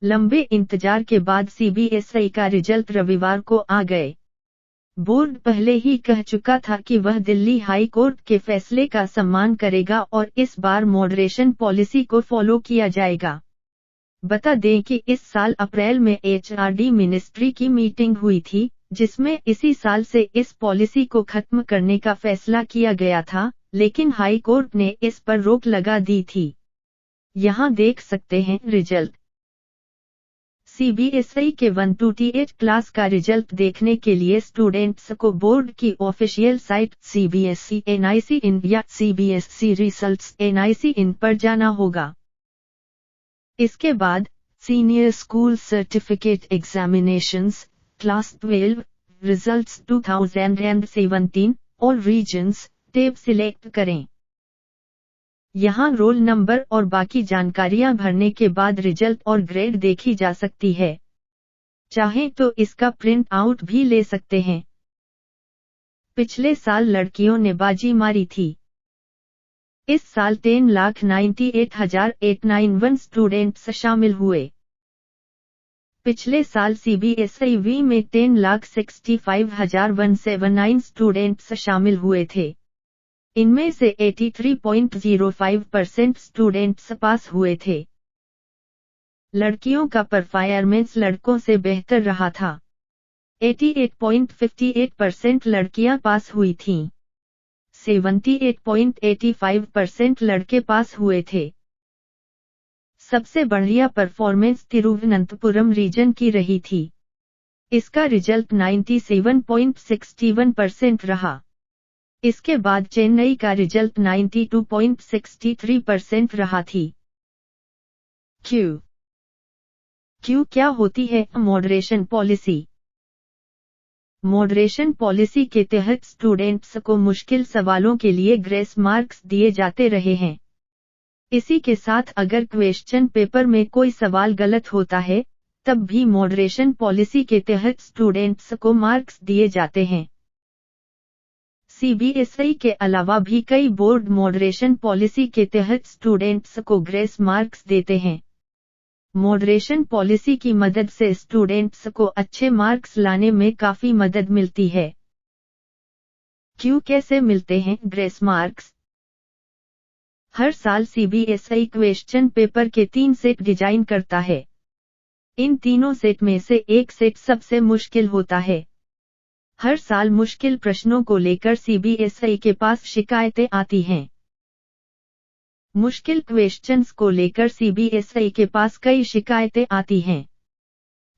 लंबे इंतजार के बाद सीबीएसई का रिजल्ट रविवार को आ गए। बोर्ड पहले ही कह चुका था कि वह दिल्ली हाई कोर्ट के फैसले का सम्मान करेगा और इस बार मॉडरेशन पॉलिसी को फॉलो किया जाएगा। बता दें कि इस साल अप्रैल में एचआरडी मिनिस्ट्री की मीटिंग हुई थी, जिसमें इसी साल से इस पॉलिसी को खत्म करने का फैसला किया गया था, लेकिन हाई कोर्ट ने इस पर रोक लगा दी थी। यहाँ देख सकते हैं रिजल्ट। सीबीएसई के 128 क्लास का रिजल्ट देखने के लिए स्टूडेंट्स को बोर्ड की official site CBSE NIC in या CBSE Results NIC in पर जाना होगा। इसके बाद senior school certificate examinations class 12 results 2017 और रीजन्स टैब सिलेक्ट करें। यहाँ रोल नंबर और बाकी जानकारियां भरने के बाद रिजल्ट और ग्रेड देखी जा सकती है। चाहें तो इसका प्रिंट आउट भी ले सकते हैं। पिछले साल लड़कियों ने बाजी मारी थी। इस साल 10,98,891 स्टूडेंट्स शामिल हुए। पिछले साल CBSE में 10,65,179 स्टूडेंट्स शामिल हुए थे। इनमें से 83.05% स्टूडेंट्स पास हुए थे। लड़कियों का परफॉर्मेंस लड़कों से बेहतर रहा था। 88.58% लड़कियां पास हुई थीं। 78.85% लड़के पास हुए थे। सबसे बढ़िया परफॉर्मेंस तिरुवनंतपुरम रीजन की रही थी। इसका रिजल्ट 97.61% रहा। इसके बाद चेन्नई का रिजल्ट 92.63% रहा थी। क्यों क्या होती है मॉडरेशन पॉलिसी? मॉडरेशन पॉलिसी के तहत स्टूडेंट्स को मुश्किल सवालों के लिए ग्रेस मार्क्स दिए जाते रहे हैं। इसी के साथ अगर क्वेश्चन पेपर में कोई सवाल गलत होता है, तब भी मॉडरेशन पॉलिसी के तहत स्टूडेंट्स को मार्क्स दिए जाते हैं। सीबीएसई के अलावा भी कई बोर्ड मॉडरेशन पॉलिसी के तहत स्टूडेंट्स को ग्रेस मार्क्स देते हैं। मॉडरेशन पॉलिसी की मदद से स्टूडेंट्स को अच्छे मार्क्स लाने में काफी मदद मिलती है। कैसे मिलते हैं ग्रेस मार्क्स? हर साल सीबीएसई क्वेश्चन पेपर के 3 सेट डिजाइन करता है। इन तीनों सेट में से एक सेट सबसे मुश्किल होता है। हर साल मुश्किल प्रश्नों को लेकर सीबीएसई के पास शिकायतें आती हैं। मुश्किल क्वेश्चंस को लेकर सीबीएसई के पास कई शिकायतें आती हैं।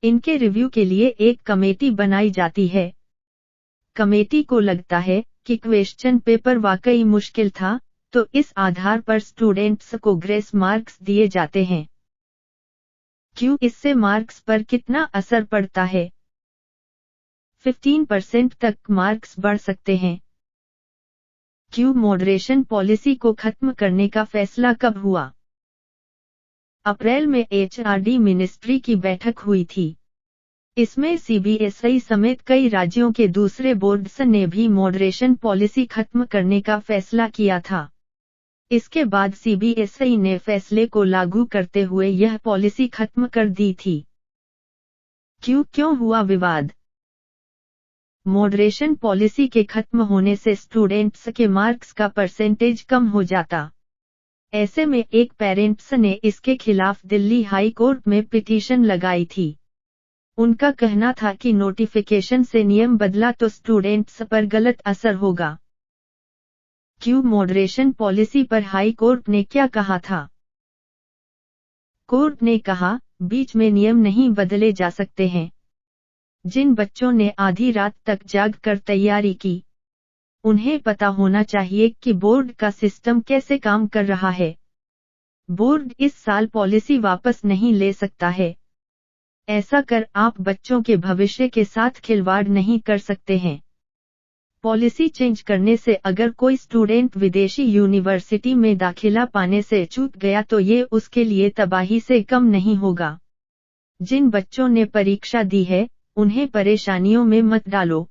इनके रिव्यू के लिए एक कमेटी बनाई जाती है। कमेटी को लगता है कि क्वेश्चन पेपर वाकई मुश्किल था, तो इस आधार पर स्टूडेंट्स को ग्रेस मार्क्स दिए जाते हैं। इससे मार्क्स पर कितना असर पड़ता है? 15% तक मार्क्स बढ़ सकते हैं। मॉडरेशन पॉलिसी को खत्म करने का फैसला कब हुआ? अप्रैल में एचआरडी मिनिस्ट्री की बैठक हुई थी। इसमें सीबीएसई समेत कई राज्यों के दूसरे बोर्ड्स ने भी मॉडरेशन पॉलिसी खत्म करने का फैसला किया था। इसके बाद सीबीएसई ने फैसले को लागू करते हुए यह पॉलिसी खत्म कर दी थी। क्यों हुआ विवाद? मॉडरेशन पॉलिसी के खत्म होने से स्टूडेंट्स के मार्क्स का परसेंटेज कम हो जाता। ऐसे में एक पेरेंट्स ने इसके खिलाफ दिल्ली हाई कोर्ट में पिटीशन लगाई थी। उनका कहना था कि नोटिफिकेशन से नियम बदला तो स्टूडेंट्स पर गलत असर होगा। मॉडरेशन पॉलिसी पर हाई कोर्ट ने क्या कहा था? कोर्ट ने कहा, बीच में नियम नहीं बदले जा सकते हैं। जिन बच्चों ने आधी रात तक जाग कर तैयारी की, उन्हें पता होना चाहिए कि बोर्ड का सिस्टम कैसे काम कर रहा है। बोर्ड इस साल पॉलिसी वापस नहीं ले सकता है। ऐसा कर आप बच्चों के भविष्य के साथ खिलवाड़ नहीं कर सकते हैं। पॉलिसी चेंज करने से अगर कोई स्टूडेंट विदेशी यूनिवर्सिटी में दाखिला पाने से चूक गया तो ये उसके लिए तबाही से कम नहीं होगा। जिन बच्चों ने परीक्षा दी है, उन्हें परेशानियों में मत डालो।